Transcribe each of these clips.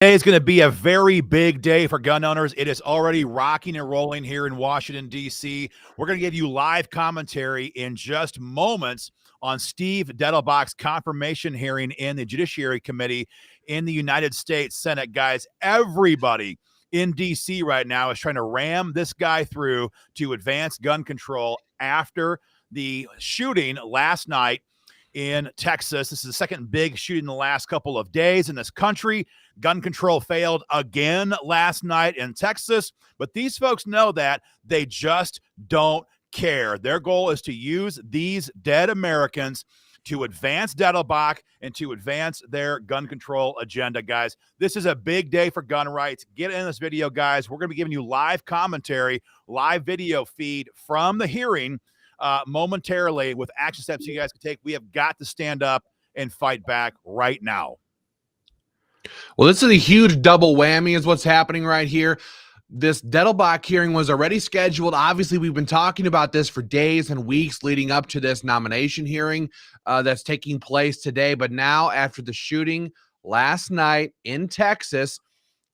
Today is going to be a very big day for gun owners. It is already rocking and rolling here in Washington, D.C. We're going to give you live commentary in just moments on Steve Dettelbach's confirmation hearing in the Judiciary Committee in the United States Senate. Guys, everybody in D.C. right now is trying to ram this guy through to advance gun control after the shooting last night in Texas. This is the second big shooting in the last couple of days in this country. Gun control failed again last night in Texas, but these folks know that they just don't care. Their goal is to use these dead Americans to advance Dettelbach and to advance their gun control agenda, guys. This is a big day for gun rights. Get in this video, guys. We're going to be giving you live commentary, live video feed from the hearing momentarily with action steps you guys can take. We have got to stand up and fight back right now. Well, this is a huge double whammy is what's happening right here. This Dettelbach hearing was already scheduled. Obviously, we've been talking about this for days and weeks leading up to this nomination hearing that's taking place today. But now, after the shooting last night in Texas,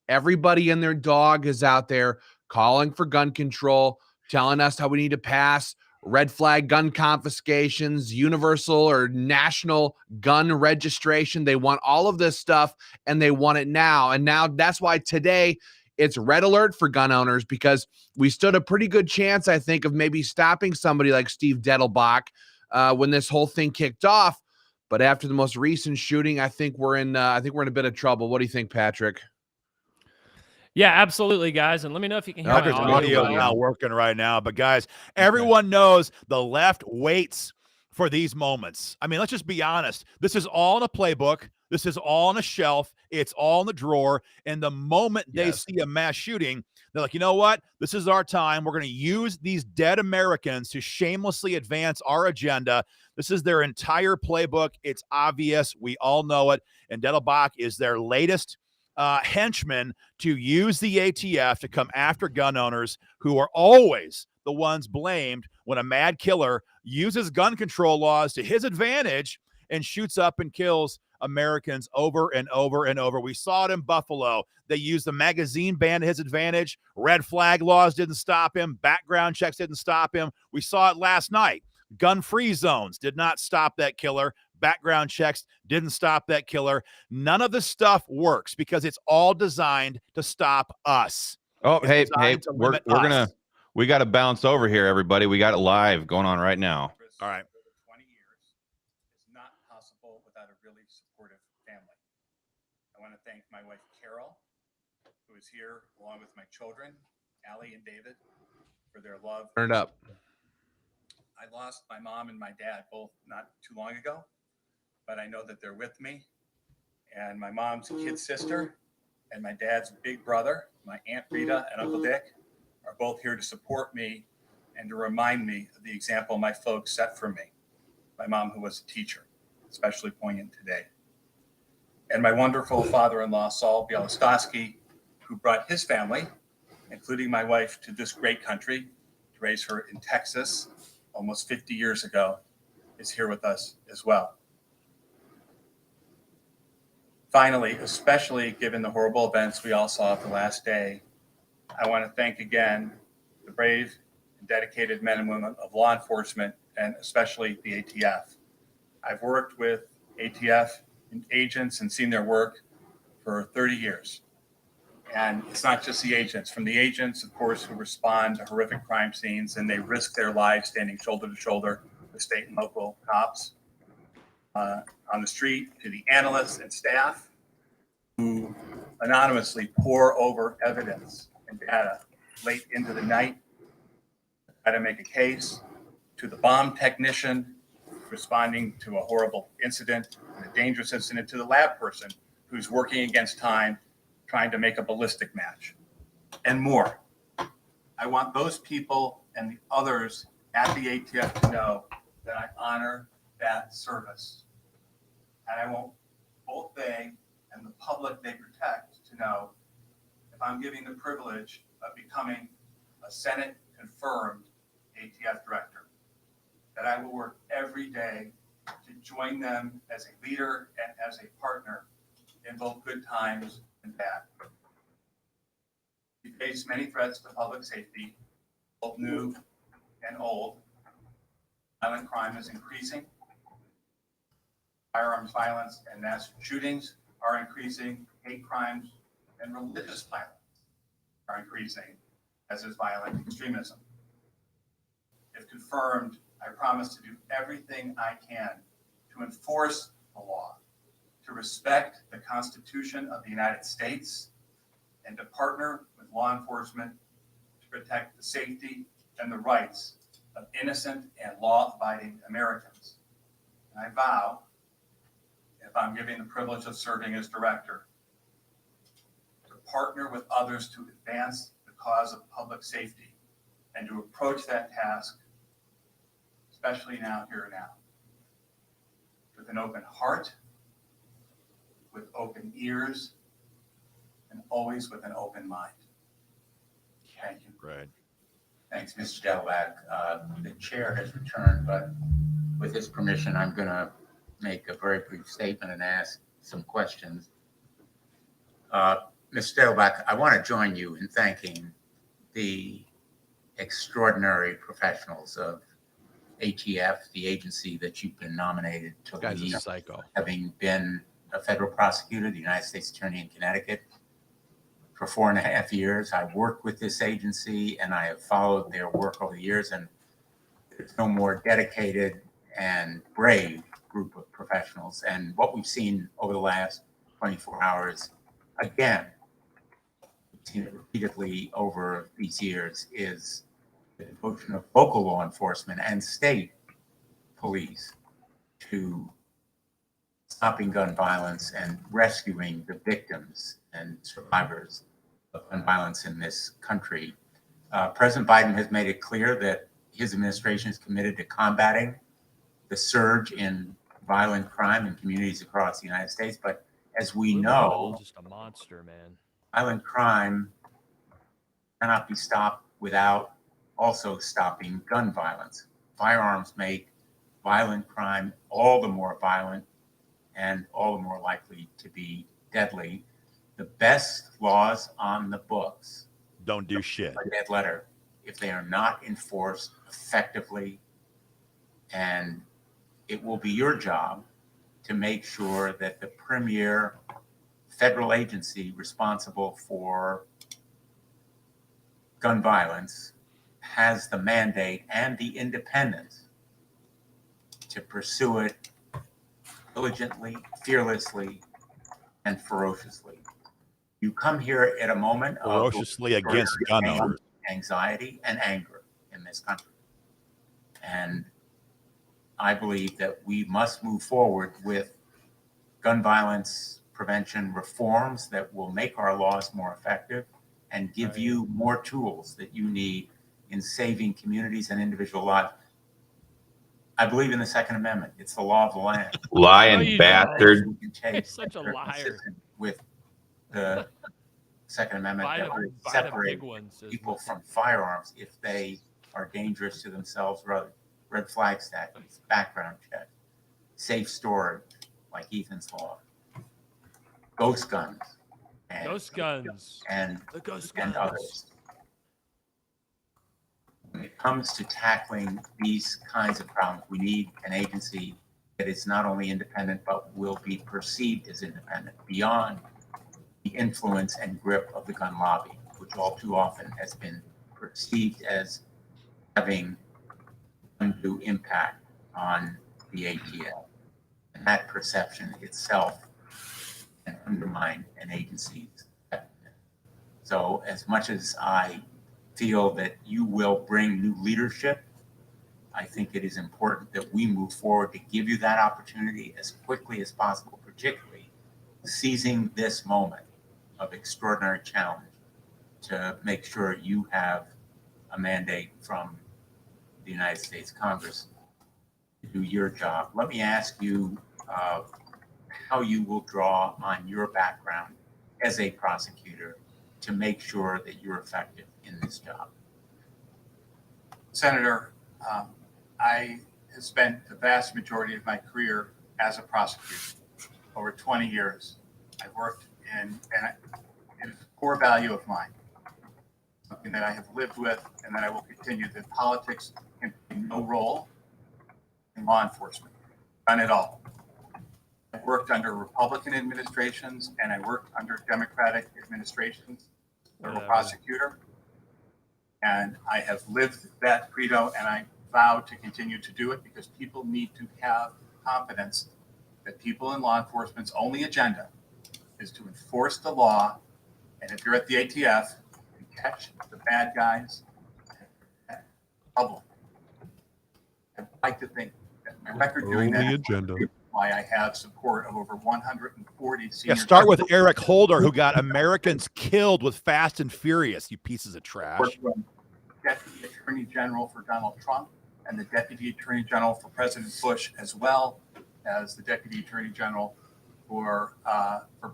everybody and their dog is out there calling for gun control, telling us how we need to pass red flag gun confiscations, universal or national gun registration. They want all of this stuff and they want it now. And now that's why today it's red alert for gun owners, because we stood a pretty good chance, I think, of maybe stopping somebody like Steve Dettelbach when this whole thing kicked off. But after the most recent shooting, I think we're in a bit of trouble. What do you think, Patrick? Yeah, absolutely, guys. And let me know if you can hear my audio not working right now. But, guys, everyone knows the left waits for these moments. I mean, let's just be honest. This is all in a playbook. This is all on a shelf. It's all in the drawer. And the moment they see a mass shooting, they're like, you know what? This is our time. We're going to use these dead Americans to shamelessly advance our agenda. This is their entire playbook. It's obvious. We all know it. And Dettelbach is their latest henchmen to use the ATF to come after gun owners who are always the ones blamed when a mad killer uses gun control laws to his advantage and shoots up and kills Americans over and over and over. We saw it in Buffalo. They used the magazine ban to his advantage. Red flag laws didn't stop him. Background checks didn't stop him. We saw it last night. Gun-free zones did not stop that killer. Background checks didn't stop that killer. None of this stuff works because it's all designed to stop us. Oh, hey, we got to bounce over here, everybody. We got it live going on right now. All right. 20 years. It's not possible without a really supportive family. I want to thank my wife, Carol, who is here along with my children, Allie and David, for their love. Turn it up. I lost my mom and my dad both not too long ago, but I know that they're with me. And my mom's kid sister and my dad's big brother, my Aunt Rita and Uncle Dick, are both here to support me and to remind me of the example my folks set for me. My mom, who was a teacher, especially poignant today. And my wonderful father-in-law, Saul Bielostowski, who brought his family, including my wife, to this great country to raise her in Texas almost 50 years ago, is here with us as well. Finally, especially given the horrible events we all saw the last day, I want to thank again the brave and dedicated men and women of law enforcement, and especially the ATF. I've worked with ATF agents and seen their work for 30 years. And it's not just the agents. From the agents, of course, who respond to horrific crime scenes and they risk their lives standing shoulder to shoulder with state and local cops on the street, to the analysts and staff who anonymously pore over evidence and data late into the night, try to make a case, to the bomb technician responding to a horrible incident, a dangerous incident, to the lab person who's working against time, trying to make a ballistic match, and more. I want those people and the others at the ATF to know that I honor that service. And I want both they and the public they protect to know if I'm giving the privilege of becoming a Senate-confirmed ATF director, that I will work every day to join them as a leader and as a partner in both good times and bad. We face many threats to public safety, both new and old. Violent crime is increasing. Firearms violence and mass shootings are increasing. Hate crimes and religious violence are increasing, as is violent extremism. If confirmed, I promise to do everything I can to enforce the law, to respect the Constitution of the United States, and to partner with law enforcement to protect the safety and the rights of innocent and law-abiding Americans. And I vow, if I'm given the privilege of serving as director, to partner with others to advance the cause of public safety and to approach that task, especially now, here and now, with an open heart, with open ears, and always with an open mind. Thank you. Right. Thanks, Mr. Dettelbach. The chair has returned, but with his permission, I'm going to make a very brief statement and ask some questions. Mr. Dettelbach, I want to join you in thanking the extraordinary professionals of ATF, the agency that you've been nominated to Guy's lead, a psycho. having been a federal prosecutor, the United States Attorney in Connecticut, for 4.5 years. I've worked with this agency and I have followed their work over the years, and there's no more dedicated and brave group of professionals. And what we've seen over the last 24 hours, again, we've seen it repeatedly over these years, is the devotion of local law enforcement and state police to stopping gun violence and rescuing the victims and survivors of gun violence in this country. President Biden has made it clear that his administration is committed to combating the surge in violent crime in communities across the United States. But as we know, just a monster, man. violent crime cannot be stopped without also stopping gun violence. Firearms make violent crime all the more violent and all the more likely to be deadly. The best laws on the books Don't do shit. a dead letter if they are not enforced effectively. And it will be your job to make sure that the premier federal agency responsible for gun violence has the mandate and the independence to pursue it diligently, fearlessly, and ferociously. You come here at a moment of Ferociously against gun owners. anxiety and anger in this country. And I believe that we must move forward with gun violence prevention reforms that will make our laws more effective and give you more tools that you need in saving communities and individual lives. I believe in the Second Amendment. It's the law of the land. Lying bastard. We can take You're such a that are liar. consistent with the Second Amendment Buy that would the separate big ones. people from firearms if they are dangerous to themselves or others. Red flag statutes, background check, safe storage, like Ethan's law, ghost guns, and Ghost guns. and, The ghost and guns. others. When it comes to tackling these kinds of problems, we need an agency that is not only independent, but will be perceived as independent beyond the influence and grip of the gun lobby, which all too often has been perceived as having undue impact on the ATF. And that perception itself can undermine an agency's effectiveness. So as much as I feel that you will bring new leadership, I think it is important that we move forward to give you that opportunity as quickly as possible, particularly seizing this moment of extraordinary challenge to make sure you have a mandate from the United States Congress to do your job. Let me ask you how you will draw on your background as a prosecutor to make sure that you're effective in this job. Senator, I have spent the vast majority of my career as a prosecutor, over 20 years. I've worked it is a core value of mine, something that I have lived with and that I will continue. That politics can play no role in law enforcement, none at all. I worked under Republican administrations and I worked under Democratic administrations, federal prosecutor, and I have lived that credo, and I vow to continue to do it because people need to have confidence that people in law enforcement's only agenda is to enforce the law. And if you're at the ATF, you catch the bad guys, trouble. I'd like to think that my record doing that is why I have support of over 140 senior. Yeah, start with Eric Holder, who got Americans killed with Fast and Furious, you pieces of trash. Deputy Attorney General for Donald Trump and the Deputy Attorney General for President Bush, as well as the Deputy Attorney General for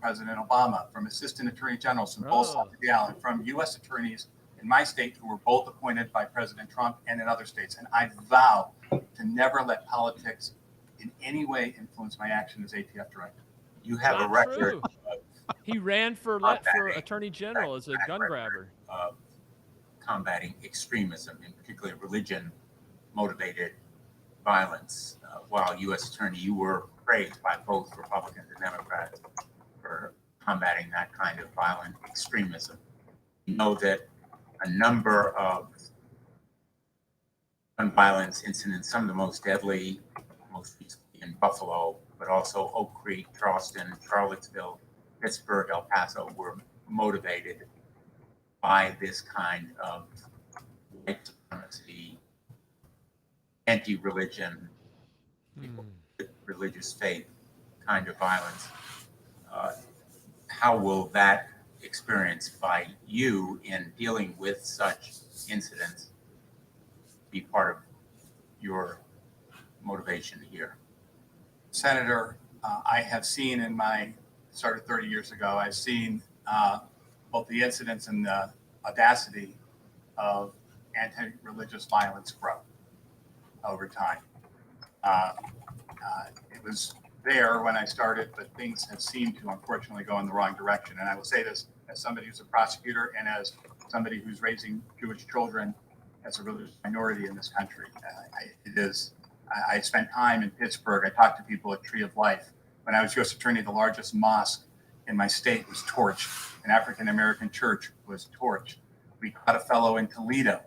President Obama, from Assistant Attorney Generals from both sides of the aisle, and from U.S. attorneys in my state who were both appointed by President Trump and in other states. And I vow to never let politics in any way influence my action as ATF director. You have a record. He ran for Attorney General as a gun grabber. Combating extremism, in particular religion-motivated violence. While U.S. Attorney, you were praised by both Republicans and Democrats for combating that kind of violent extremism. You know that a number of gun violence incidents, some of the most deadly, most recently in Buffalo, but also Oak Creek, Charleston, Charlottesville, Pittsburgh, El Paso, were motivated by this kind of white supremacy, anti-religion, religious faith kind of violence. How will that experience by you in dealing with such incidents be part of your motivation here? Senator, I have seen started 30 years ago, I've seen both the incidents and the audacity of anti-religious violence grow over time. It was there when I started, but things have seemed to unfortunately go in the wrong direction. And I will say this as somebody who's a prosecutor and as somebody who's raising Jewish children as a religious minority in this country. I spent time in Pittsburgh. I talked to people at Tree of Life. When I was U.S. Attorney, the largest mosque in my state was torched. An African-American church was torched. We caught a fellow in Toledo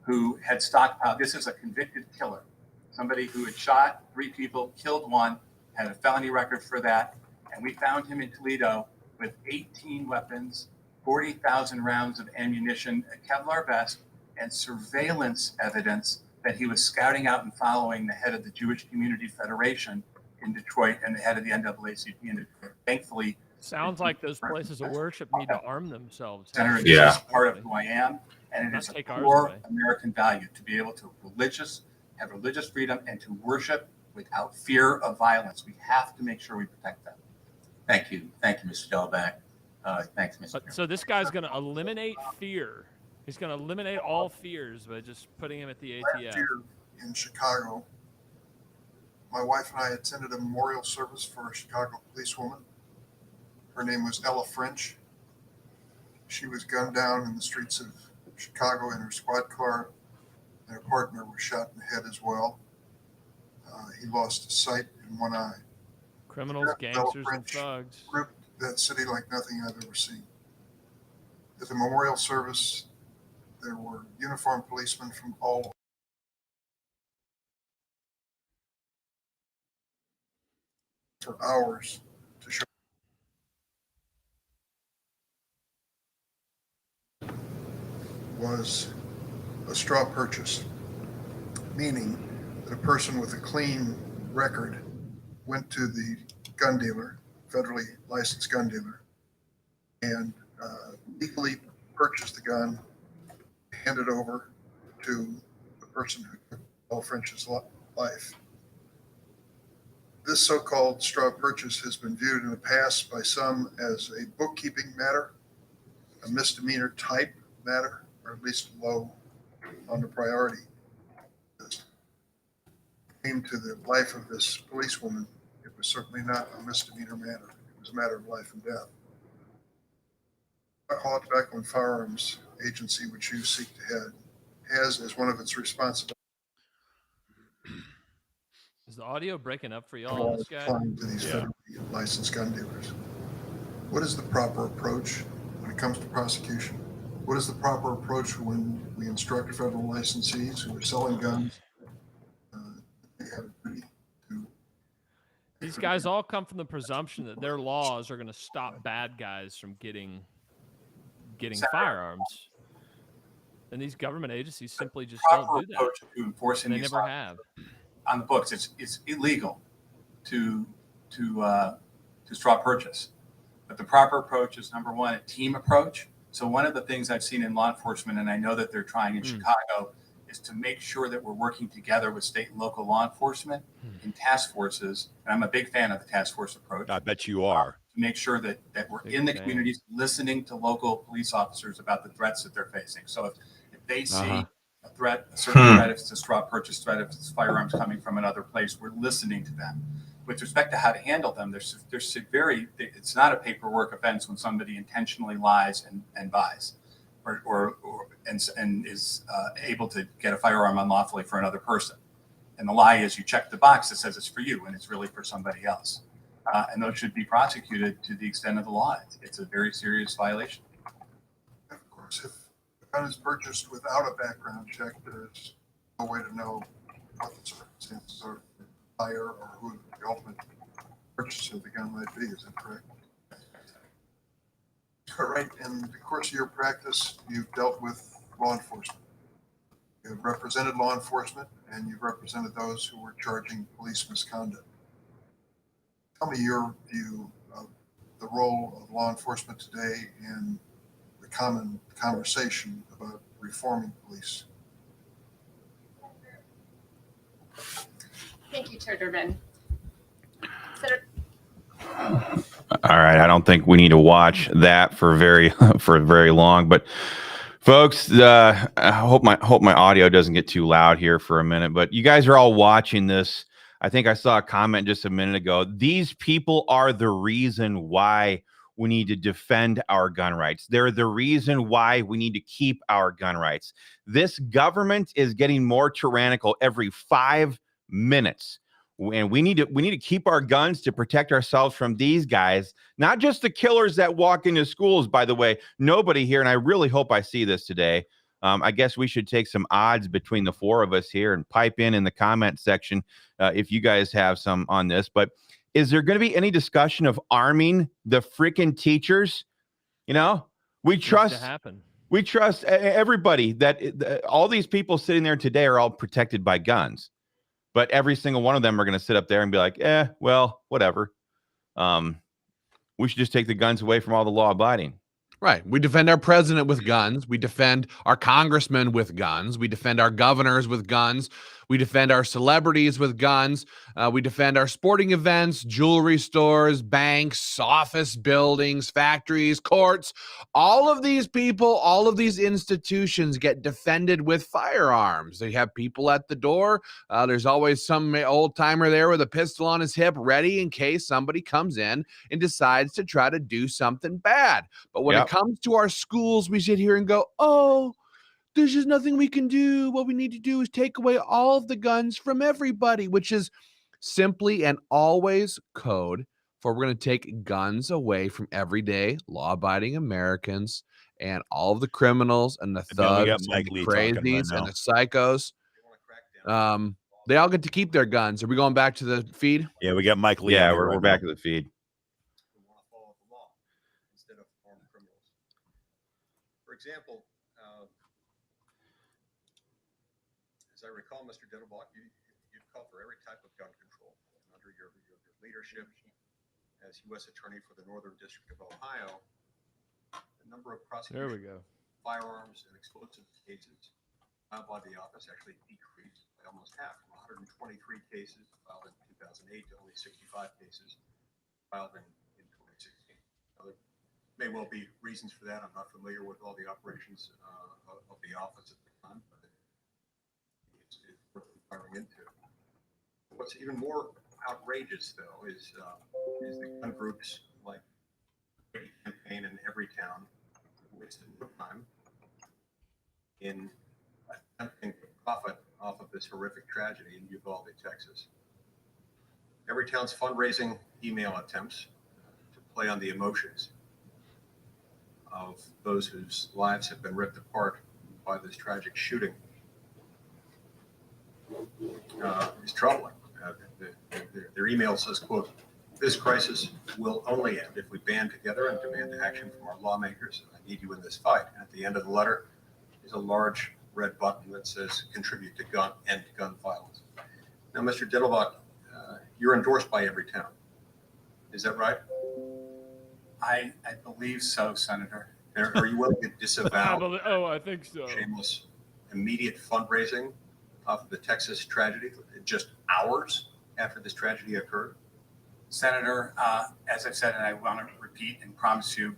who had stockpiled. This is a convicted killer, somebody who had shot 3 people, killed 1, had a felony record for that. And we found him in Toledo with 18 weapons, 40,000 rounds of ammunition, a Kevlar vest, and surveillance evidence that he was scouting out and following the head of the Jewish Community Federation in Detroit and the head of the NAACP in Detroit. Thankfully, sounds like those places of worship need to arm themselves. Senator, this is part of who I am, and it is a core American value to be able to have religious freedom and to worship without fear of violence. We have to make sure we protect them. Thank you, Mr. Dettelbach. Thanks, Mr. So this guy's going to eliminate fear. He's going to eliminate all fears by just putting him at the ATF. Last year in Chicago, my wife and I attended a memorial service for a Chicago policewoman. Her name was Ella French. She was gunned down in the streets of Chicago in her squad car, and her partner was shot in the head as well. He lost his sight in one eye. Criminals, gangsters, and thugs. Gripped that city like nothing I've ever seen. At the memorial service, there were uniformed policemen from all for hours to show was a straw purchase, meaning that a person with a clean record went to the gun dealer, federally licensed gun dealer, and legally purchased the gun, handed over to the person who took Ella French's life. This so-called straw purchase has been viewed in the past by some as a bookkeeping matter, a misdemeanor type matter, or at least low on the priority list. Came to the life of this policewoman, it was certainly not a misdemeanor matter. It is a matter of life and death. Alcohol, Tobacco, and Firearms Agency, which you seek to head, has as one of its responsibilities Is the audio breaking up for y'all on this guy? applying to these federally licensed gun dealers. What is the proper approach when it comes to prosecution? What is the proper approach when we instruct federal licensees who are selling guns? They have a duty to. These guys all come from the presumption that their laws are going to stop bad guys from getting firearms, and these government agencies simply just don't do that. Approach to enforcing They these never laws have. on the books. It's illegal to straw purchase. But the proper approach is, number one, a team approach. So one of the things I've seen in law enforcement, and I know that they're trying in Chicago, is to make sure that we're working together with state and local law enforcement in task forces. And I'm a big fan of the task force approach. I bet you are. To make sure that we're Big in the fan. communities listening to local police officers about the threats that they're facing. So if they see a threat, a certain threat, if it's a straw purchase threat, if it's firearms coming from another place, we're listening to them. With respect to how to handle them, it's not a paperwork offense when somebody intentionally lies and buys and is able to get a firearm unlawfully for another person. And the lie is you check the box that says it's for you and it's really for somebody else. And those should be prosecuted to the extent of the law. It's a very serious violation. Of course, if the gun is purchased without a background check, there's no way to know what the circumstances are. Buyer or who the ultimate purchaser of the gun might be. Is that correct? All right. In the course of your practice, you've dealt with law enforcement. You've represented law enforcement and you've represented those who were charging police misconduct. Tell me your view of the role of law enforcement today in the common conversation about reforming police. Thank you, Chair Durbin. All right, I don't think we need to watch that for very long. But folks, I hope my audio doesn't get too loud here for a minute. But you guys are all watching this. I think I saw a comment just a minute ago. These people are the reason why we need to defend our gun rights. They're the reason why we need to keep our gun rights. This government is getting more tyrannical every 5 minutes. And we need to keep our guns to protect ourselves from these guys, not just the killers that walk into schools, by the way. Nobody here, and I really hope I see this today. I guess we should take some odds between the four of us here and pipe in the comment section if you guys have some on this. But is there going to be any discussion of arming the freaking teachers? You know, we trust everybody that all these people sitting there today are all protected by guns. But every single one of them are going to sit up there and be like, well, whatever. We should just take the guns away from all the law abiding. Right. We defend our president with guns. We defend our congressmen with guns. We defend our governors with guns. We defend our celebrities with guns. We defend our sporting events, jewelry stores, banks, office buildings, factories, courts. All of these people, all of these institutions get defended with firearms. They have people at the door. There's always some old timer there with a pistol on his hip ready in case somebody comes in and decides to try to do something bad. But when it comes to our schools, we sit here and go, oh, there's just nothing we can do. What we need to do is take away all of the guns from everybody, which is simply and always code for we're going to take guns away from everyday law-abiding Americans and all of the criminals and the thugs and the crazies and the psychos. They all get to keep their guns. Are we going back to the feed? Yeah, we got Mike Lee. Yeah, we're back to the feed. We want to follow the law instead of armed criminals. For example, as I recall, Mr. Dettelbach, you've called for every type of gun control. And under your leadership as U.S. Attorney for the Northern District of Ohio, the number of prosecutions, firearms, and explosive cases filed by the office actually decreased by almost half, from 123 cases filed in 2008 to only 65 cases filed in 2016. Now, there may well be reasons for that. I'm not familiar with all the operations of the office at the time, but it's worth inquiring into. What's even more outrageous, though, is the gun groups like campaign in every town, wasted no time in attempting to profit off of this horrific tragedy in Uvalde, Texas. Every town's fundraising email attempts to play on the emotions of those whose lives have been ripped apart by this tragic shooting is troubling. Their email says, quote, "This crisis will only end if we band together and demand action from our lawmakers. I need you in this fight." And at the end of the letter is a large red button that says contribute to end gun violence. Now, Mr. Dettelbach, you're endorsed by every town. Is that right? I believe so, Senator. Are you willing to disavow I think so. shameless immediate fundraising off of the Texas tragedy just hours after this tragedy occurred? Senator, as I've said, and I want to repeat and promise you,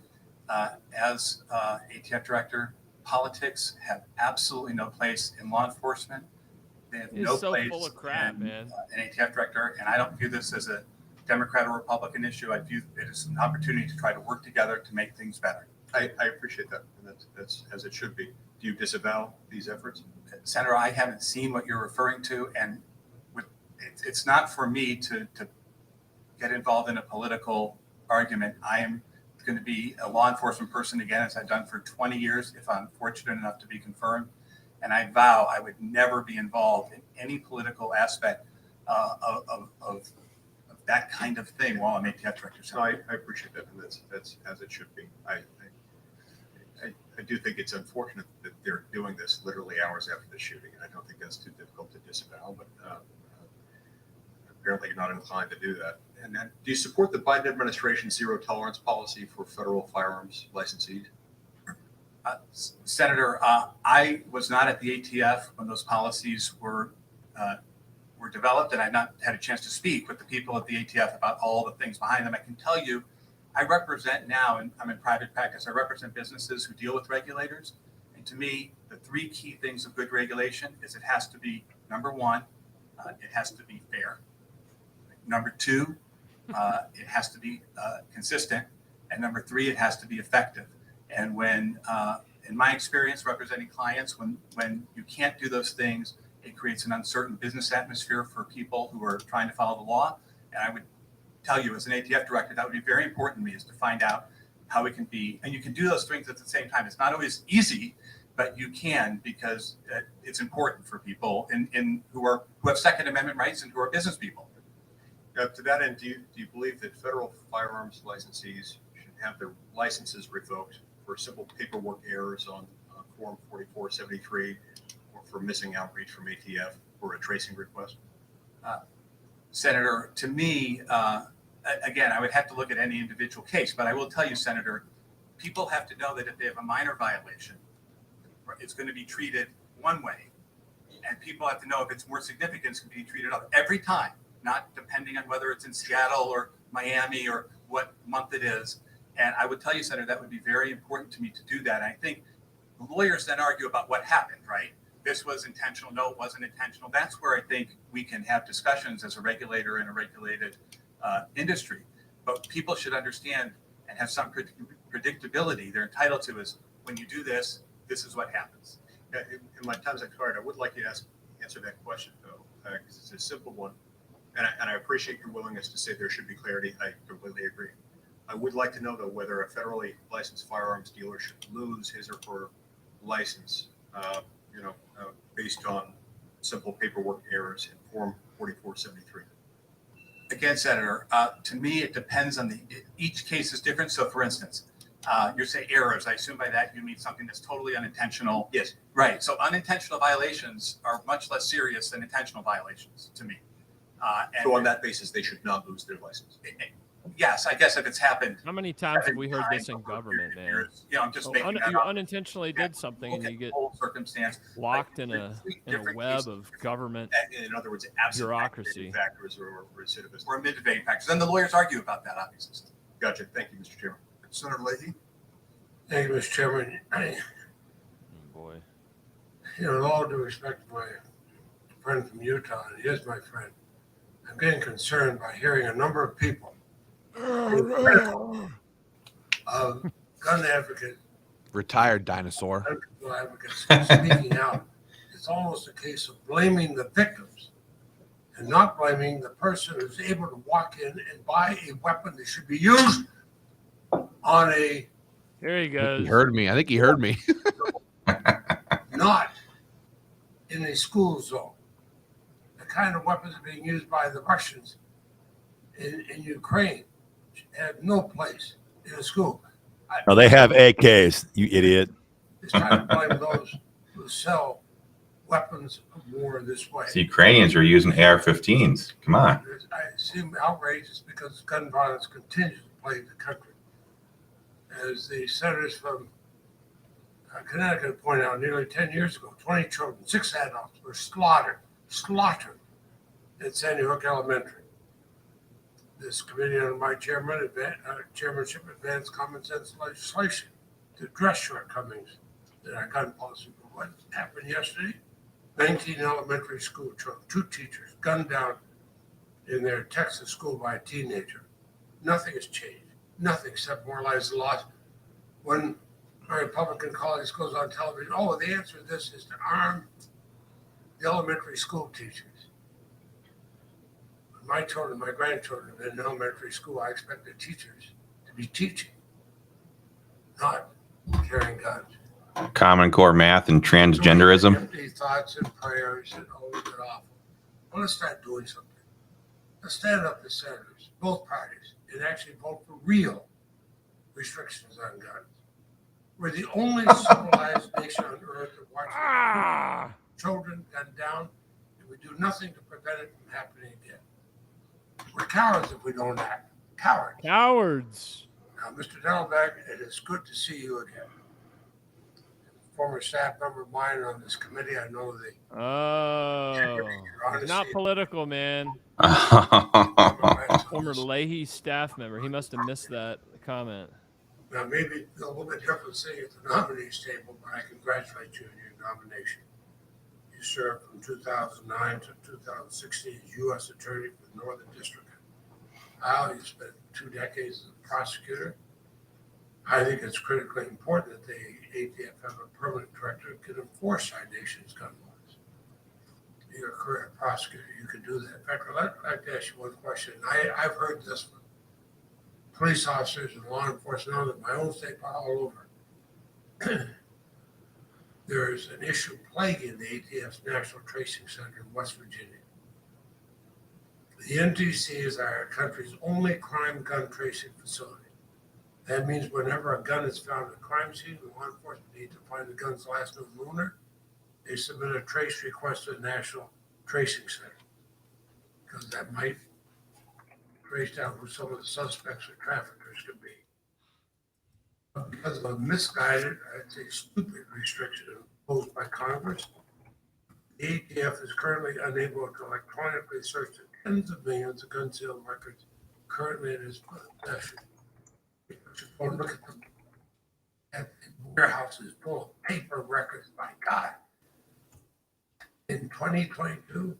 as ATF director, politics have absolutely no place in law enforcement. They have It's no so place full of crap, in man. an ATF director, and I don't view this as a Democrat or Republican issue. I view it as an opportunity to try to work together to make things better. I appreciate that, and that's as it should be. Do you disavow these efforts? Senator, I haven't seen what you're referring to, and it's not for me to get involved in a political argument. I am going to be a law enforcement person again, as I've done for 20 years, if I'm fortunate enough to be confirmed. And I vow I would never be involved in any political aspect of that kind of thing while I'm ATF director. So I appreciate that, and that's as it should be. I do think it's unfortunate that they're doing this literally hours after the shooting, and I don't think that's too difficult to disavow, but apparently you're not inclined to do that. And then, do you support the Biden administration's zero tolerance policy for federal firearms licensees? Senator, I was not at the ATF when those policies were developed, and I've not had a chance to speak with the people at the ATF about all the things behind them. I can tell you, I represent now, and I'm in private practice, I represent businesses who deal with regulators. And to me, the three key things of good regulation is it has to be, number one, it has to be fair. Number two, it has to be consistent. And number three, it has to be effective. And when, in my experience representing clients, when you can't do those things, it creates an uncertain business atmosphere for people who are trying to follow the law. And I would tell you, as an ATF director, that would be very important to me, is to find out how we can be, and you can do those things at the same time. It's not always easy, but you can, because it's important for people who have Second Amendment rights and who are business people. Now, to that end, do you believe that federal firearms licensees should have their licenses revoked for simple paperwork errors on Form 4473, or for missing outreach from ATF or a tracing request? Senator, to me, again, I would have to look at any individual case, but I will tell you, Senator, people have to know that if they have a minor violation, it's going to be treated one way, and people have to know if it's more significant, it's going to be treated every time, not depending on whether it's in Seattle or Miami or what month it is. And I would tell you, Senator, that would be very important to me to do that. And I think lawyers then argue about what happened, right? This was intentional. No, it wasn't intentional. That's where I think we can have discussions as a regulator in a regulated industry. But people should understand and have some predictability they're entitled to, is when you do this, this is what happens. Yeah, in my time's expired, I would like you to answer that question, though, because it's a simple one. And I appreciate your willingness to say there should be clarity. I completely agree. I would like to know, though, whether a federally licensed firearms dealer should lose his or her license, based on simple paperwork errors in Form 4473. Again, Senator, to me, it depends on each case is different. So, for instance, you're saying errors. I assume by that you mean something that's totally unintentional. Yes. Right. So unintentional violations are much less serious than intentional violations to me. So on that basis, they should not lose their license. Yes, I guess if it's happened. How many times have we heard this in government, man? I'm just making that You up. unintentionally did something and you get whole circumstance locked in a web cases. of government In other words, absent bureaucracy factors or recidivism. Or mitigating factors. And the lawyers argue about that, obviously. Gotcha. Thank you, Mr. Chairman. Senator Leahy? Thank you, Mr. Chairman. Oh, boy. With all due respect to my friend from Utah, and he is my friend, I'm getting concerned by hearing a number of people of gun advocates, Retired dinosaur. gun control advocates speaking out. It's almost a case of blaming the victims and not blaming the person who's able to walk in and buy a weapon that should be used on a Here he He goes. heard me. I think he heard me. not in a school zone. The kind of weapons being used by the Russians in Ukraine have no place in a school. No, they have AKs, you idiot. It's trying to blame those who sell weapons of war this way. The Ukrainians are using AR-15s. Come on. I seem outrageous because gun violence continues to plague the country. As the senators from Connecticut pointed out, nearly 10 years ago, 20 children, 6 adults were slaughtered at Sandy Hook Elementary. This committee under my chairmanship advanced common sense legislation to address shortcomings in our gun policy. But what happened yesterday? 19 elementary school children, 2 teachers gunned down in their Texas school by a teenager. Nothing has changed. Nothing except more lives lost. When my Republican colleagues goes on television, oh, the answer to this is to arm the elementary school teachers. When my children, my grandchildren have been in elementary school, I expect the teachers to be teaching, not carrying guns. Common Core math and transgenderism. Empty thoughts and prayers and oh, they're awful. Well, let's start doing something. Let's stand up as senators, both parties, and actually vote for real restrictions on guns. We're the only civilized nation on earth that watches children gunned down, and we do nothing to prevent it from happening again. We're cowards if we don't act. Cowards. Cowards. Now, Mr. Dettelbach, it is good to see you again. Former staff member of mine on this committee, I know the Oh, not political, man. Former Leahy staff member. He must have missed that comment. Now, maybe a little bit different thing at the nominees table, but I congratulate you on your nomination. You served from 2009 to 2016 as U.S. Attorney for the Northern District of Ohio. You spent 2 decades as a prosecutor. I think it's critically important that the ATF have a permanent director who can enforce our nation's gun laws. You're a career prosecutor. You can do that. In fact, I'd like to ask you one question. I've heard this from police officers and law enforcement in my own state, but all over. There's an issue plaguing the ATF's National Tracing Center in West Virginia. The NTC is our country's only crime gun tracing facility. That means whenever a gun is found at a crime scene, law enforcement need to find the gun's last known owner, they submit a trace request to the National Tracing Center, because that might trace down who some of the suspects or traffickers could be. But because of a misguided, I'd say stupid restriction imposed by Congress, the ATF is currently unable to electronically search the tens of millions of gun sale records currently in its possession. Look at them at the warehouses full of paper records. My God. In 2022,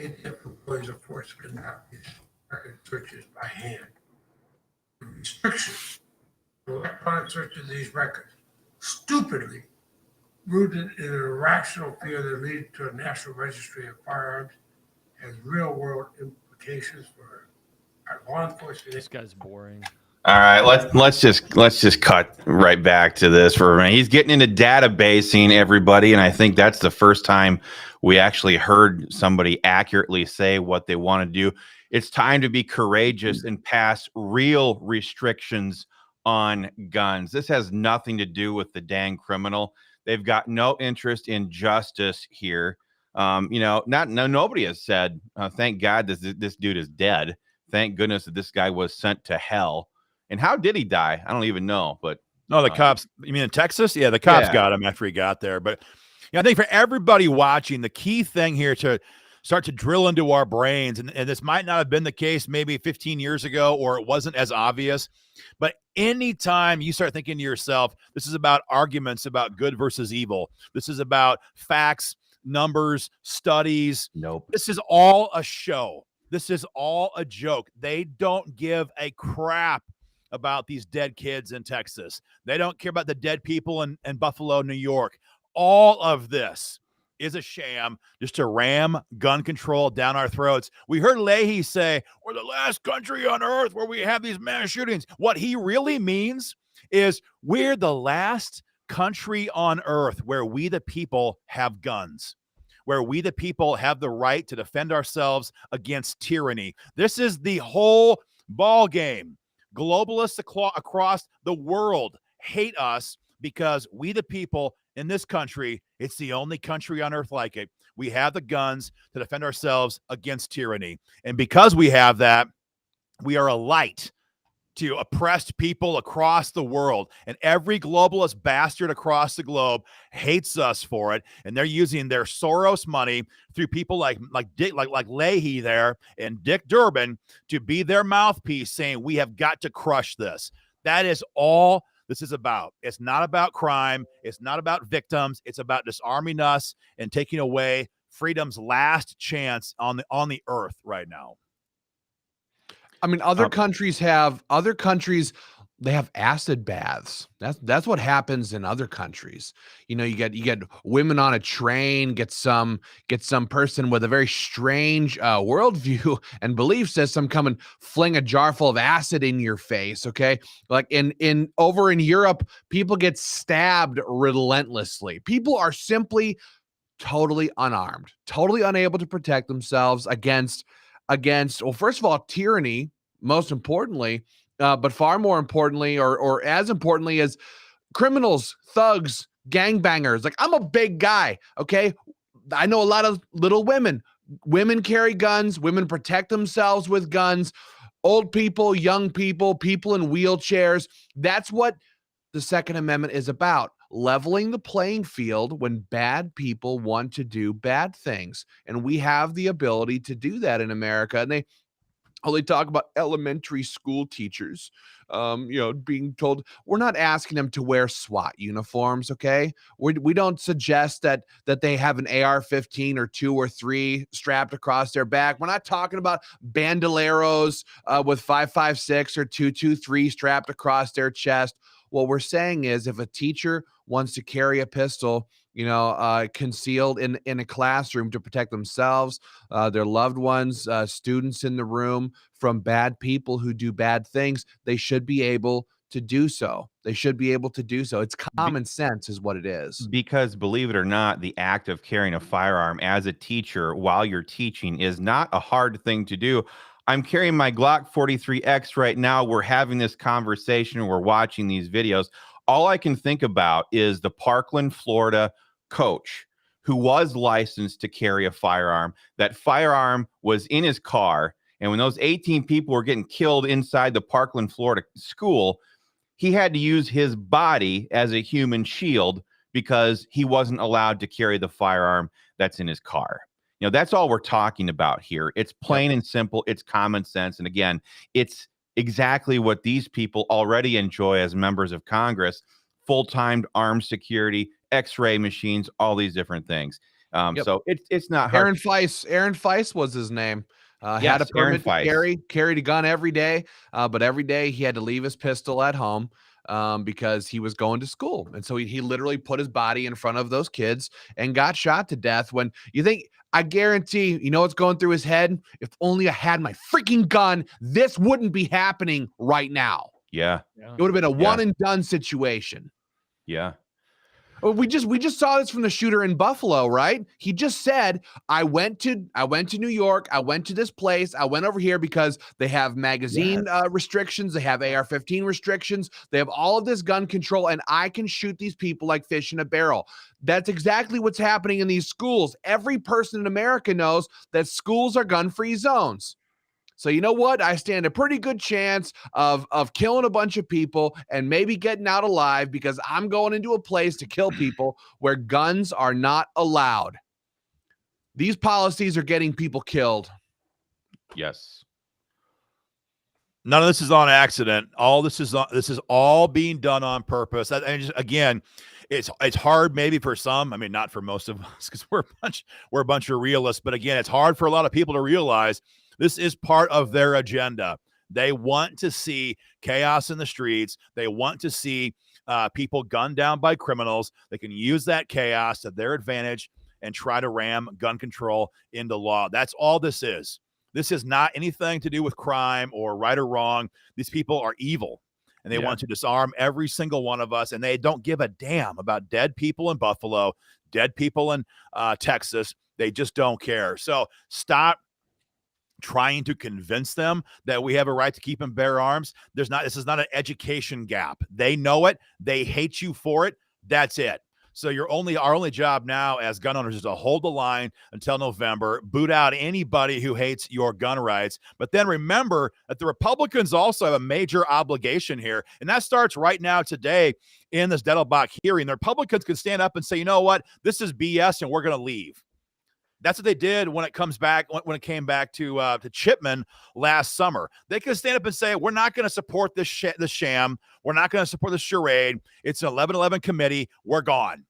ATF employees are forced to conduct these record searches by hand. The restrictions for electronic searches of these records, stupidly rooted in an irrational fear that lead to a national registry of firearms, has real-world implications for our law enforcement. This guy's boring. All right, let's just cut right back to this for a minute. He's getting into databasing, everybody, and I think that's the first time we actually heard somebody accurately say what they want to do. It's time to be courageous and pass real restrictions on guns. This has nothing to do with the dang criminal. They've got no interest in justice here. Nobody has said, thank God this dude is dead. Thank goodness that this guy was sent to hell. And how did he die? I don't even know. But no, the cops. You mean in Texas? Yeah, the cops got him after he got there. But I think for everybody watching, the key thing here to start to drill into our brains, and this might not have been the case maybe 15 years ago, or it wasn't as obvious. But anytime you start thinking to yourself, this is about arguments about good versus evil. This is about facts, numbers, studies. Nope. This is all a show. This is all a joke. They don't give a crap about these dead kids in Texas. They don't care about the dead people in Buffalo, New York. All of this is a sham just to ram gun control down our throats. We heard Leahy say, we're the last country on earth where we have these mass shootings. What he really means is we're the last country on earth where we the people have guns, where we the people have the right to defend ourselves against tyranny. This is the whole ball game. Globalists across the world hate us because we the people in this country, it's the only country on earth like it. We have the guns to defend ourselves against tyranny. And because we have that, we are a light to oppressed people across the world. And every globalist bastard across the globe hates us for it. And they're using their Soros money through people like Leahy there and Dick Durbin to be their mouthpiece, saying we have got to crush this. That is all this is about. It's not about crime. It's not about victims. It's about disarming us and taking away freedom's last chance on the earth right now. I mean, other countries, they have acid baths. That's what happens in other countries. You know, you get women on a train, get some person with a very strange worldview and belief system come and fling a jar full of acid in your face. Okay, like over in Europe, people get stabbed relentlessly. People are simply totally unarmed, totally unable to protect themselves against, well, first of all, tyranny, most importantly, but far more importantly, or as importantly, as criminals, thugs, gangbangers. Like, I'm a big guy, okay? I know a lot of little women. Women carry guns. Women protect themselves with guns. Old people, young people, people in wheelchairs. That's what the Second Amendment is about. Leveling the playing field when bad people want to do bad things. And we have the ability to do that in America. And they talk about elementary school teachers, being told, we're not asking them to wear SWAT uniforms, okay? We don't suggest that they have an AR-15 or 2 or 3 strapped across their back. We're not talking about bandoleros with 5.56 or 2.23 strapped across their chest. What we're saying is, if a teacher wants to carry a pistol, concealed in a classroom to protect themselves, their loved ones, students in the room from bad people who do bad things, they should be able to do so. It's common sense is what it is. Because believe it or not, the act of carrying a firearm as a teacher while you're teaching is not a hard thing to do. I'm carrying my Glock 43X right now. We're having this conversation. We're watching these videos. All I can think about is the Parkland, Florida coach who was licensed to carry a firearm. That firearm was in his car. And when those 18 people were getting killed inside the Parkland, Florida school, he had to use his body as a human shield because he wasn't allowed to carry the firearm that's in his car. That's all we're talking about here. It's plain and simple. It's common sense. And again, it's exactly what these people already enjoy as members of Congress: full-time armed security, X-ray machines, all these different things. So it's not hard. Aaron Feist was his name. Had a permit to carried a gun every day, but every day he had to leave his pistol at home because he was going to school. And so he literally put his body in front of those kids and got shot to death. When you think, I guarantee, what's going through his head? If only I had my freaking gun, this wouldn't be happening right now. Yeah. It would have been a one and done situation. Yeah. We just saw this from the shooter in Buffalo, right? He just said, I went to New York. I went to this place. I went over here because they have magazine restrictions. They have AR-15 restrictions. They have all of this gun control, and I can shoot these people like fish in a barrel. That's exactly what's happening in these schools. Every person in America knows that schools are gun-free zones. So you know what? I stand a pretty good chance of killing a bunch of people and maybe getting out alive because I'm going into a place to kill people where guns are not allowed. These policies are getting people killed. Yes. None of this is on accident. This is all being done on purpose. Again, it's hard maybe for some. I mean, not for most of us because we're a bunch of realists. But again, it's hard for a lot of people to realize this is part of their agenda. They want to see chaos in the streets. They want to see people gunned down by criminals. They can use that chaos to their advantage and try to ram gun control into law. That's all this is. This is not anything to do with crime or right or wrong. These people are evil, and they want to disarm every single one of us, and they don't give a damn about dead people in Buffalo, dead people in Texas. They just don't care. So stop trying to convince them that we have a right to keep and bear arms. This is not an education gap. They know it. They hate you for it. That's it. So our only job now as gun owners is to hold the line until November, boot out anybody who hates your gun rights. But then remember that the Republicans also have a major obligation here, and that starts right now today in this Dettelbach hearing. The Republicans can stand up and say, you know what, this is BS, and we're going to leave. That's what they did when it came back to Chipman last summer. They could stand up and say, we're not going to support this sham. We're not going to support the charade. It's an 11-11 committee. We're gone.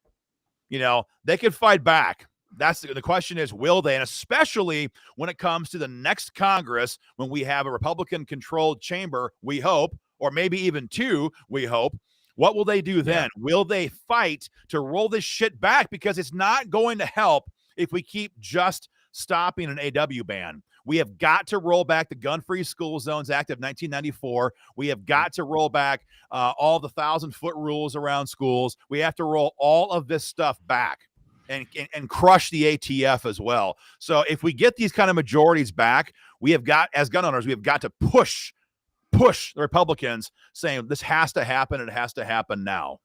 They could fight back. That's the question is, will they? And especially when it comes to the next Congress, when we have a Republican-controlled chamber, we hope, or maybe even two, we hope. What will they do then? Will they fight to roll this shit back? Because it's not going to help if we keep just stopping an AW ban. We have got to roll back the Gun-Free School Zones Act of 1994. We have got to roll back all the 1,000-foot rules around schools. We have to roll all of this stuff back and crush the ATF as well. So if we get these kind of majorities back, we have got, as gun owners, we have got to push the Republicans saying this has to happen. It has to happen now.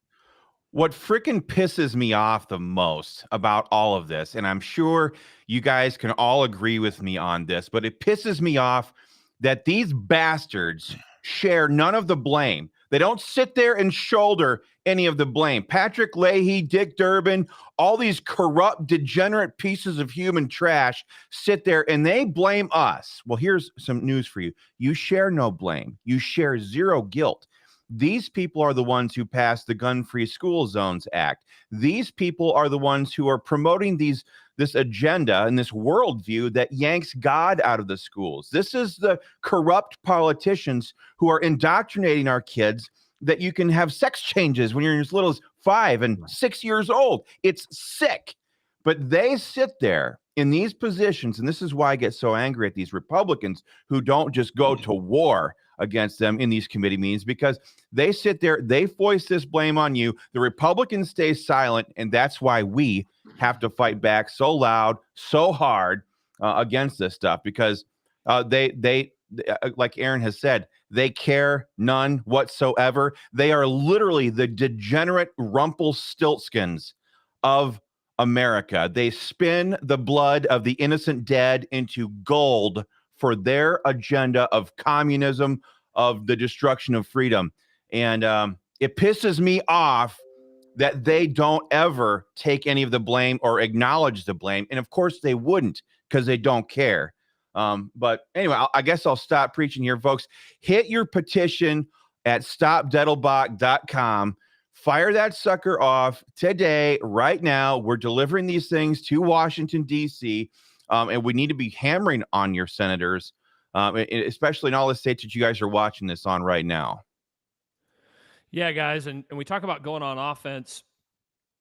What freaking pisses me off the most about all of this, and I'm sure you guys can all agree with me on this, but it pisses me off that these bastards share none of the blame. They don't sit there and shoulder any of the blame. Patrick Leahy, Dick Durbin, all these corrupt, degenerate pieces of human trash sit there and they blame us. Well, here's some news for you. You share no blame. You share zero guilt. These people are the ones who passed the Gun-Free School Zones Act. These people are the ones who are promoting this agenda and this worldview that yanks God out of the schools. This is the corrupt politicians who are indoctrinating our kids that you can have sex changes when you're as little as 5 and 6 years old. It's sick. But they sit there in these positions, and this is why I get so angry at these Republicans who don't just go to war against them in these committee meetings, because they sit there, they foist this blame on you. The Republicans stay silent, and that's why we have to fight back so loud, so hard against this stuff, because they like Aaron has said, they care none whatsoever. They are literally the degenerate Rumpelstiltskins of America. They spin the blood of the innocent dead into gold for their agenda of communism, of the destruction of freedom. And it pisses me off that they don't ever take any of the blame or acknowledge the blame. And of course they wouldn't, because they don't care. But anyway, I guess I'll stop preaching here, folks. Hit your petition at stopdettelbach.com. Fire that sucker off today, right now. We're delivering these things to Washington, D.C., and we need to be hammering on your senators, especially in all the states that you guys are watching this on right now. Yeah, guys, and we talk about going on offense.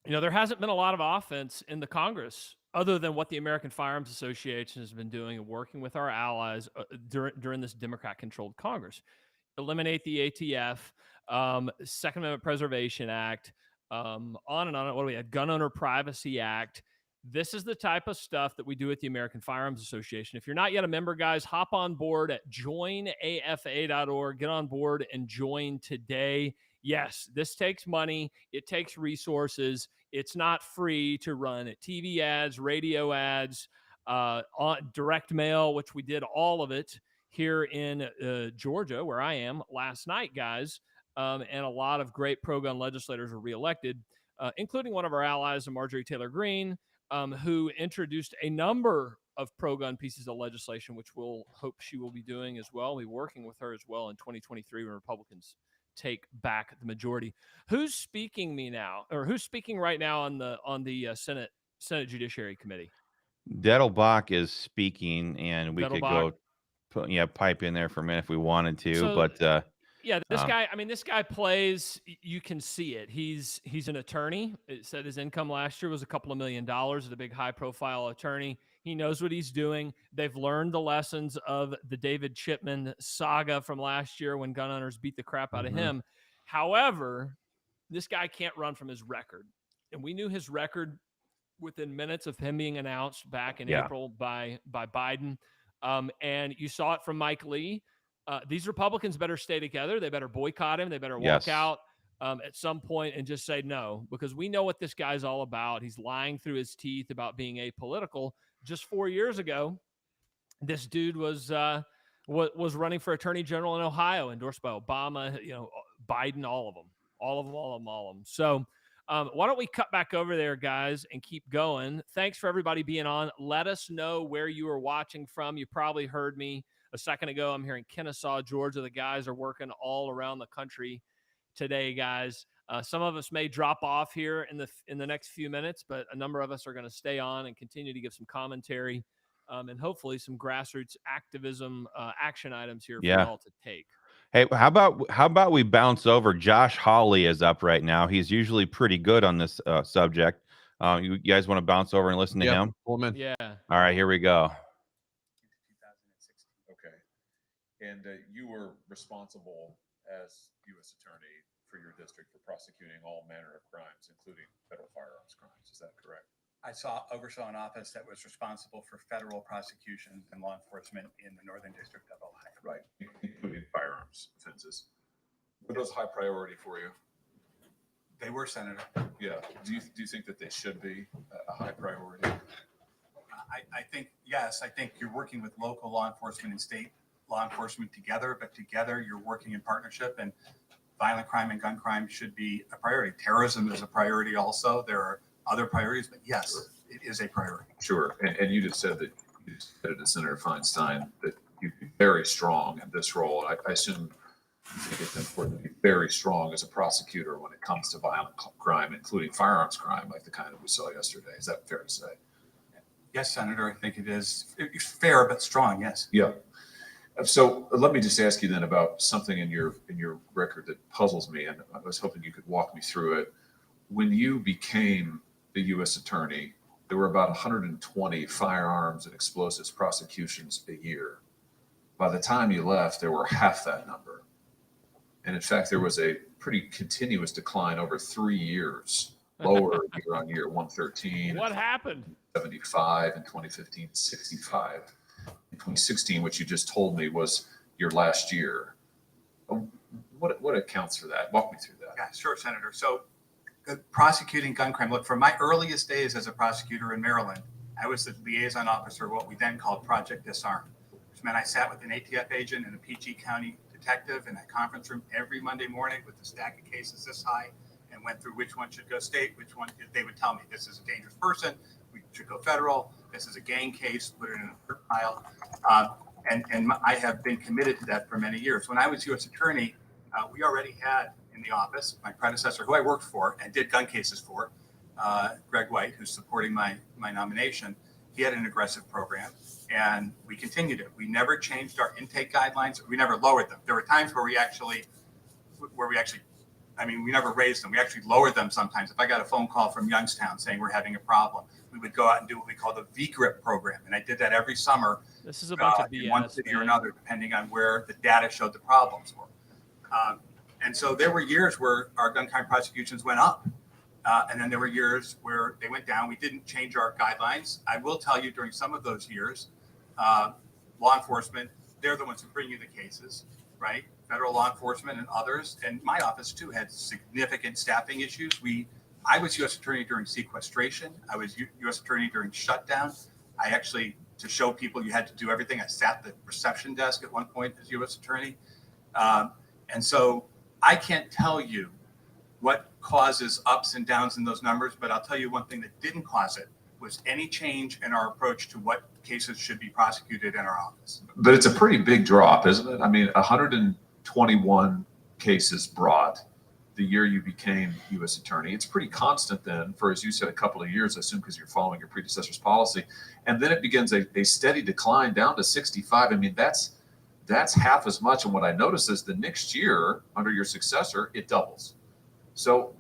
There hasn't been a lot of offense in the Congress other than what the American Firearms Association has been doing and working with our allies during this Democrat-controlled Congress. Eliminate the ATF, Second Amendment Preservation Act, on and on. What do we have? Gun Owner Privacy Act. This is the type of stuff that we do at the American Firearms Association. If you're not yet a member, guys, hop on board at joinafa.org. Get on board and join today. Yes, this takes money. It takes resources. It's not free to run TV ads, radio ads, on direct mail, which we did all of it here in Georgia, where I am, last night, guys. And a lot of great pro-gun legislators were reelected, including one of our allies, Marjorie Taylor Greene, who introduced a number of pro-gun pieces of legislation, which we'll hope she will be doing as well. We'll be working with her as well in 2023 when Republicans take back the majority. Who's speaking who's speaking right now on the Senate Judiciary Committee? Dettelbach is speaking, and we could Dettelbach. go pipe in there for a minute if we wanted to, So, but yeah, this um, guy, I mean, this guy plays, you can see it. He's an attorney. It said his income last year was a couple of $1 million, a big high profile attorney. He knows what he's doing. They've learned the lessons of the David Chipman saga from last year when gun owners beat the crap out of him. However, this guy can't run from his record. And we knew his record within minutes of him being announced back in Yeah. April by Biden. And you saw it from Mike Lee. These Republicans better stay together. They better boycott him. They better walk Yes. out at some point and just say no, because we know what this guy's all about. He's lying through his teeth about being apolitical. Just 4 years ago, this dude was running for attorney general in Ohio, endorsed by Obama, Biden, all of them. So why don't we cut back over there, guys, and keep going? Thanks for everybody being on. Let us know where you are watching from. You probably heard me a second ago. I'm here in Kennesaw, Georgia. The guys are working all around the country today, guys. Some of us may drop off here in the next few minutes, but a number of us are going to stay on and continue to give some commentary and hopefully some grassroots activism action items here for y'all to take. Hey, how about we bounce over? Josh Hawley is up right now. He's usually pretty good on this subject. You guys want to bounce over and listen to him? Pull him in. Yeah. All right, here we go. 2016. Okay. And you were responsible as U.S. Attorney for your district for prosecuting all manner of crimes, including federal firearms crimes. Is that correct? I oversaw an office that was responsible for federal prosecutions and law enforcement in the Northern District of Ohio. Right, including firearms offenses. Were those high priority for you? They were, Senator. Yeah. Do you think that they should be a high priority? I think, yes, I think you're working with local law enforcement and state law enforcement together, but together you're working in partnership, and violent crime and gun crime should be a priority. Terrorism is a priority also. There are other priorities, but yes, sure, it is a priority. Sure. And you just said that you said to Senator Feinstein that you'd be very strong in this role. I assume you think it's important to be very strong as a prosecutor when it comes to violent crime, including firearms crime, like the kind that we saw yesterday. Is that fair to say? Yes, Senator, I think it is. It's fair but strong, yes. Yeah. So let me just ask you then about something in your record that puzzles me, and I was hoping you could walk me through it. When you became the U.S. Attorney, there were about 120 firearms and explosives prosecutions a year. By the time you left, there were half that number. And in fact, there was a pretty continuous decline over 3 years, lower year on year, 113. What happened? 75 in 2015, 65 in 2016, which you just told me was your last year. What accounts for that? Walk me through that. Yeah, sure, Senator. So prosecuting gun crime. Look, from my earliest days as a prosecutor in Maryland, I was the liaison officer, what we then called Project Disarm, which meant I sat with an ATF agent and a PG County detective in that conference room every Monday morning with a stack of cases this high and went through which one should go state, which one they would tell me this is a dangerous person, we should go federal, this is a gang case, put it in a pile. And I have been committed to that for many years. When I was U.S. Attorney, we already had in the office, my predecessor, who I worked for and did gun cases for, Greg White, who's supporting my nomination, he had an aggressive program, and we continued it. We never changed our intake guidelines. We never lowered them. There were times where we never raised them. We actually lowered them sometimes. If I got a phone call from Youngstown saying we're having a problem, we would go out and do what we call the VGRIP program. And I did that every summer. This is a bunch of BS, in one city or another, depending on where the data showed the problems were. And so there were years where our gun crime prosecutions went up. And then there were years where they went down. We didn't change our guidelines. I will tell you, during some of those years, law enforcement, they're the ones who bring you the cases, right? Federal law enforcement and others. And my office, too, had significant staffing issues. I was U.S. Attorney during sequestration. I was U.S. Attorney during shutdown. I actually, to show people you had to do everything, I sat at the reception desk at one point as U.S. Attorney. And so I can't tell you what causes ups and downs in those numbers, but I'll tell you one thing that didn't cause it was any change in our approach to what cases should be prosecuted in our office. But it's a pretty big drop, isn't it? I mean, 121 cases brought the year you became U.S. Attorney. It's pretty constant then for, as you said, a couple of years, I assume, because you're following your predecessor's policy. And then it begins a steady decline down to 65. I mean, that's that's half as much. And what I noticed is the next year under your successor, it doubles. So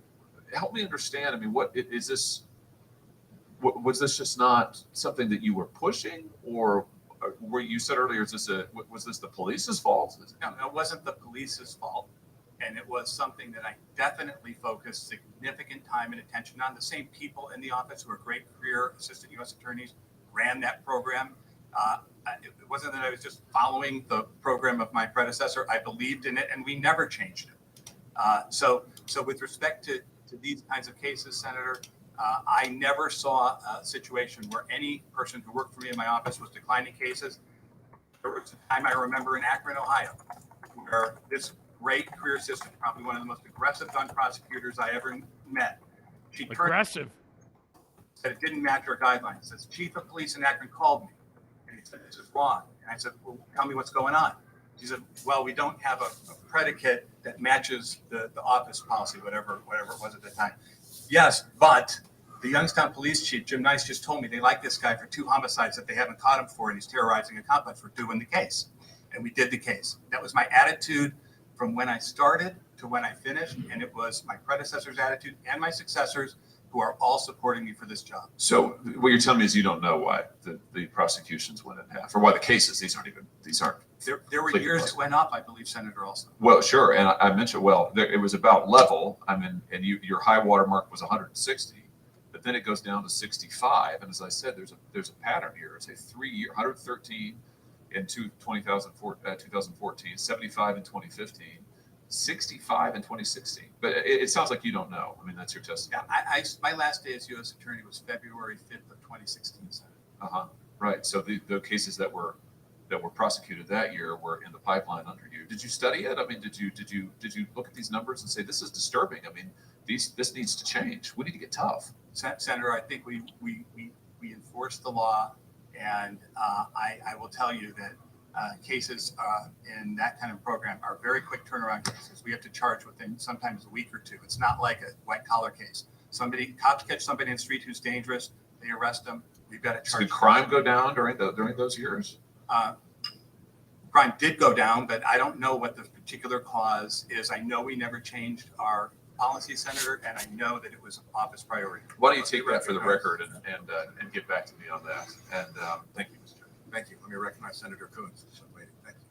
help me understand. I mean, what is this? Was this just not something that you were pushing, or were you said earlier? Was this the police's fault? No, it wasn't the police's fault. And it was something that I definitely focused significant time and attention on. The same people in the office who are great career assistant U.S. attorneys ran that program. It wasn't that I was just following the program of my predecessor. I believed in it, and we never changed it. So with respect to these kinds of cases, Senator, I never saw a situation where any person who worked for me in my office was declining cases. There was a time I remember in Akron, Ohio, where this great career assistant, probably one of the most aggressive gun prosecutors I ever met. She Aggressive. said it didn't match our guidelines. Says, Chief of Police in Akron called me and he said, this is wrong. And I said, well, tell me what's going on. She said, well, we don't have a predicate that matches the office policy, whatever it was at the time. Yes, but the Youngstown Police Chief, Jim Nice, just told me they like this guy for 2 homicides that they haven't caught him for, and he's terrorizing a complex. We're doing the case. And we did the case. That was my attitude from when I started to when I finished, and it was my predecessor's attitude and my successors who are all supporting me for this job. So what you're telling me is you don't know why the prosecutions went in half, or why the cases, these aren't. There were years that went up, I believe, Senator, also. Well, sure. And I mentioned, it was about level. I mean, and your high water mark was 160, but then it goes down to 65. And as I said, there's a pattern here. It's a 3-year, 113 in 2014, 75 in 2015, 65 in 2016. But it sounds like you don't know. I mean, that's your testimony. Yeah, my last day as U.S. Attorney was February 5th of 2016, Senator. Right. So the cases that were prosecuted that year were in the pipeline under you. Did you study it? I mean, did you look at these numbers and say, this is disturbing? I mean, this needs to change. We need to get tough. Senator, I think we enforce the law, and I will tell you that cases in that kind of program are very quick turnaround cases. We have to charge within sometimes a week or two. It's not like a white collar case. Cops catch somebody in the street who's dangerous, they arrest them. We've got to charge. Did crime go down during those years? Crime did go down, but I don't know what the particular cause is. I know we never changed our policy, Senator, and I know that it was an office priority. Why don't you take that for the record and get back to me on that? And thank you, Mr. Chairman. Thank you. Let me recognize Senator Coons. Thank you.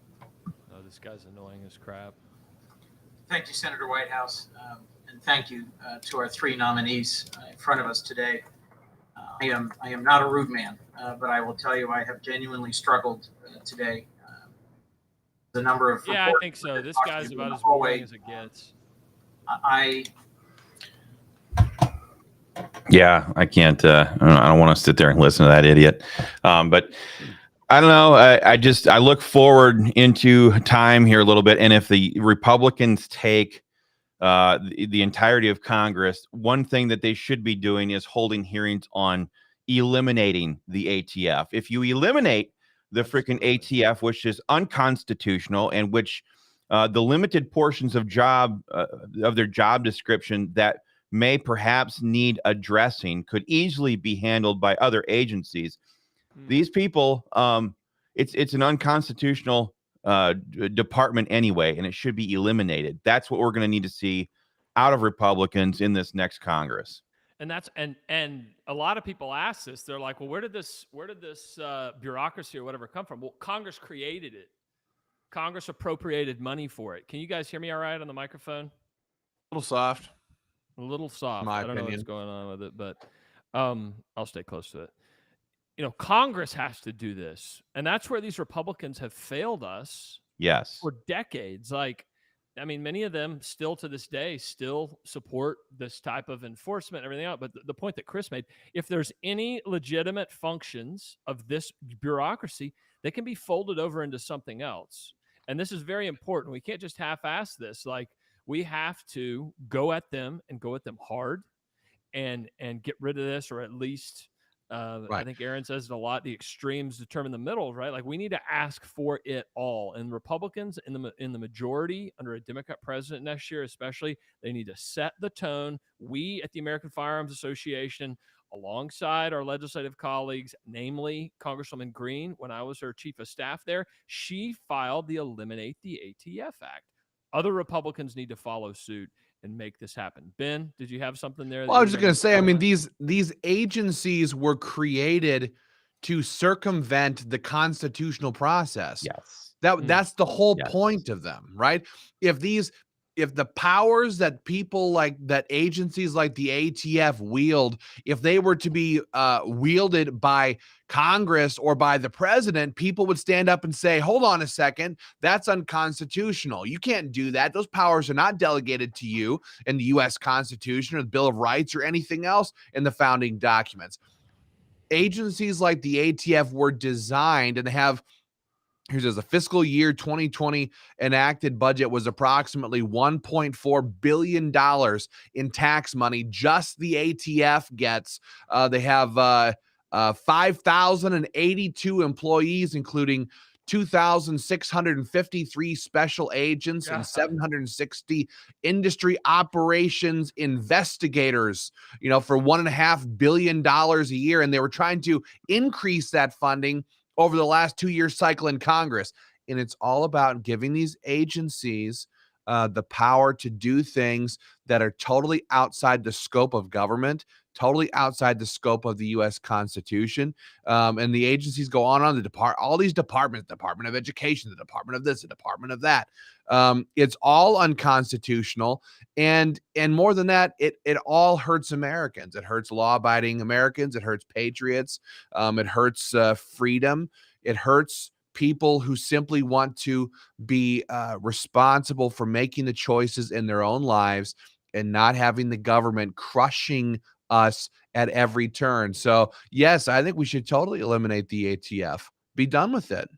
Oh, this guy's annoying as crap. Thank you, Senator Whitehouse, and thank you to our 3 nominees in front of us today. I am not a rude man, but I will tell you I have genuinely struggled today. The number of I think so. This guy's about as boring as it gets. Yeah, I can't. I don't want to sit there and listen to that idiot. But I don't know. I look forward into time here a little bit, and if the Republicans take the entirety of Congress, one thing that they should be doing is holding hearings on eliminating the ATF. If you eliminate the freaking ATF, which is unconstitutional, and which the limited portions of their job description that may perhaps need addressing could easily be handled by other agencies. These people, it's an unconstitutional department anyway, and it should be eliminated. That's what we're going to need to see out of Republicans in this next Congress. And and a lot of people ask this. They're like, well, where did this bureaucracy or whatever come from? Well, Congress created it. Congress appropriated money for it. Can you guys hear me all right on the microphone? A little soft. A little soft. My I don't know opinion. what's going on with it, but I'll stay close to it. Congress has to do this. And that's where these Republicans have failed us. Yes. For decades. Many of them still to this day still support this type of enforcement and everything else. But the point that Chris made, if there's any legitimate functions of this bureaucracy, they can be folded over into something else. And this is very important. We can't just half-ass this. We have to go at them and go at them hard and get rid of this, or at least right. I think Aaron says it a lot. The extremes determine the middle, right? We need to ask for it all. And Republicans in the majority under a Democrat president next year, especially, they need to set the tone. We at the American Firearms Association alongside our legislative colleagues, namely Congresswoman Green, when I was her chief of staff there, she filed the Eliminate the ATF Act. Other Republicans need to follow suit and make this happen. Ben, did you have something there? Well, I was just going to say, I mean, these agencies were created to circumvent the constitutional process. Yes. That's the whole Yes. point of them, right? If the powers that people like that agencies like the ATF wield, if they were to be wielded by Congress or by the president, people would stand up and say, hold on a second, that's unconstitutional. You can't do that. Those powers are not delegated to you in the U.S. Constitution or the Bill of Rights or anything else in the founding documents. Agencies like the ATF were designed and have. Here's a fiscal year 2020 enacted budget was approximately $1.4 billion in tax money. Just the ATF gets. They have 5,082 employees, including 2,653 special agents and 760 industry operations investigators, for $1.5 billion a year. And they were trying to increase that funding over the last 2-year cycle in Congress. And it's all about giving these agencies the power to do things that are totally outside the scope of government, totally outside the scope of the U.S. Constitution. And the agencies go on all these departments, Department of Education, the Department of this, the Department of that. It's all unconstitutional. And more than that, it all hurts Americans. It hurts law-abiding Americans. It hurts patriots. It hurts freedom. It hurts people who simply want to be responsible for making the choices in their own lives and not having the government crushing us at every turn. So yes, I think we should totally eliminate the ATF. Be done with it.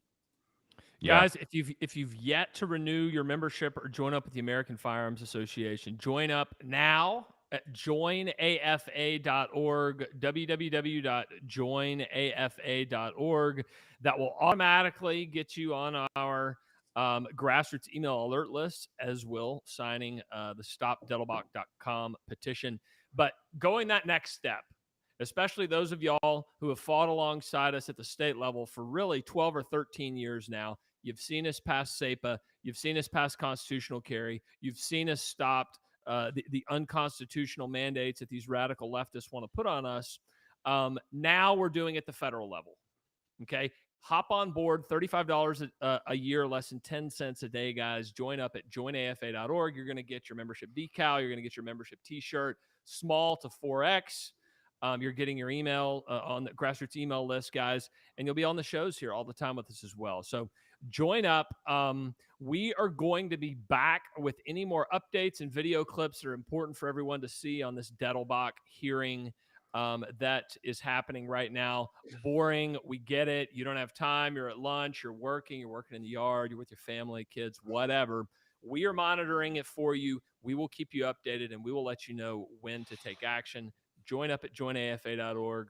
Yeah. Guys, if you've yet to renew your membership or join up with the American Firearms Association, join up now at joinafa.org, www.joinafa.org. That will automatically get you on our grassroots email alert list, as will signing the stopdettelbach.com petition. But going that next step, especially those of y'all who have fought alongside us at the state level for really 12 or 13 years now. You've seen us pass SAPA. You've seen us pass constitutional carry. You've seen us stop the unconstitutional mandates that these radical leftists want to put on us. Now we're doing it at the federal level. Okay. Hop on board, $35 a year, less than 10 cents a day, guys. Join up at joinafa.org. You're going to get your membership decal. You're going to get your membership t-shirt, small to 4X. You're getting your email on the grassroots email list, guys, and you'll be on the shows here all the time with us as well. So join up. We are going to be back with any more updates and video clips that are important for everyone to see on this Dettelbach hearing that is happening right now. Boring. We get it. You don't have time. You're at lunch. You're working in the yard. You're with your family, kids, whatever. We are monitoring it for you. We will keep you updated, and we will let you know when to take action. Join up at joinafa.org.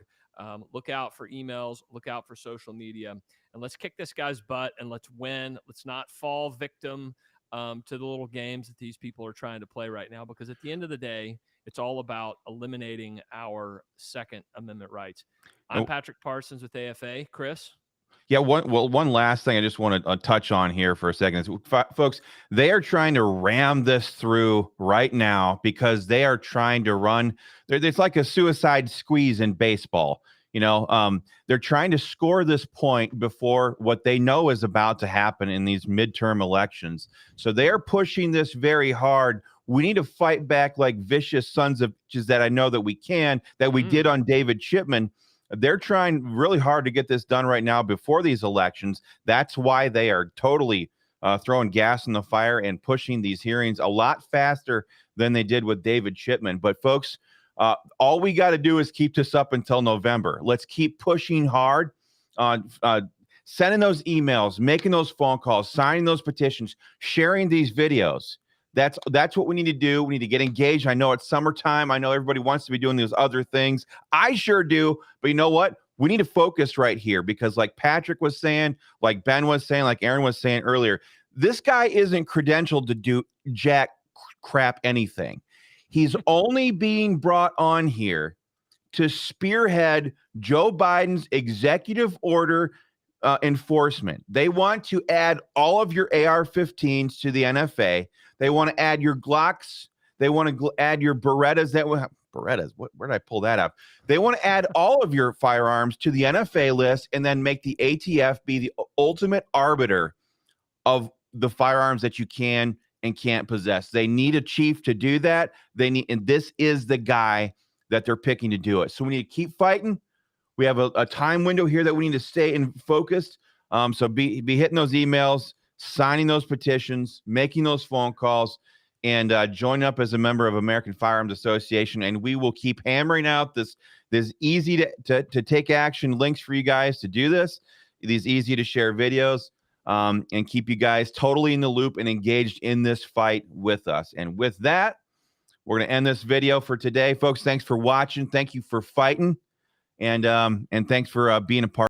Look out for emails. Look out for social media. And let's kick this guy's butt, and let's win. Let's not fall victim to the little games that these people are trying to play right now, because at the end of the day, it's all about eliminating our Second Amendment rights. I'm Patrick Parsons with AFA. Chris? Yeah, one last thing I just want to touch on here for a second. Folks, they are trying to ram this through right now because they are trying to run. It's like a suicide squeeze in baseball. They're trying to score this point before what they know is about to happen in these midterm elections. So they are pushing this very hard. We need to fight back like vicious sons of bitches that I know that we can, that we did on David Chipman. They're trying really hard to get this done right now before these elections. That's why they are totally throwing gas in the fire and pushing these hearings a lot faster than they did with David Chipman. But folks, all we got to do is keep this up until November. Let's keep pushing hard on sending those emails, making those phone calls, signing those petitions, sharing these videos. That's what we need to do. We need to get engaged. I know it's summertime. I know everybody wants to be doing those other things. I sure do. But you know what? We need to focus right here because like Patrick was saying, like Ben was saying, like Aaron was saying earlier, this guy isn't credentialed to do jack crap anything. He's only being brought on here to spearhead Joe Biden's executive order enforcement. They want to add all of your AR-15s to the NFA. They want to add your Glocks. They want to add your Berettas. Berettas? Where did I pull that out? They want to add all of your firearms to the NFA list and then make the ATF be the ultimate arbiter of the firearms that you can and can't possess. They need a chief to do that. And this is the guy that they're picking to do it. So we need to keep fighting. We have a time window here that we need to stay focused. So be hitting those emails, signing those petitions, making those phone calls, and join up as a member of American Firearms Association. And we will keep hammering out this easy to take action links for you guys to do this, these easy to share videos, and keep you guys totally in the loop and engaged in this fight with us. And with that, we're going to end this video for today. Folks, thanks for watching. Thank you for fighting. And thanks for being a part.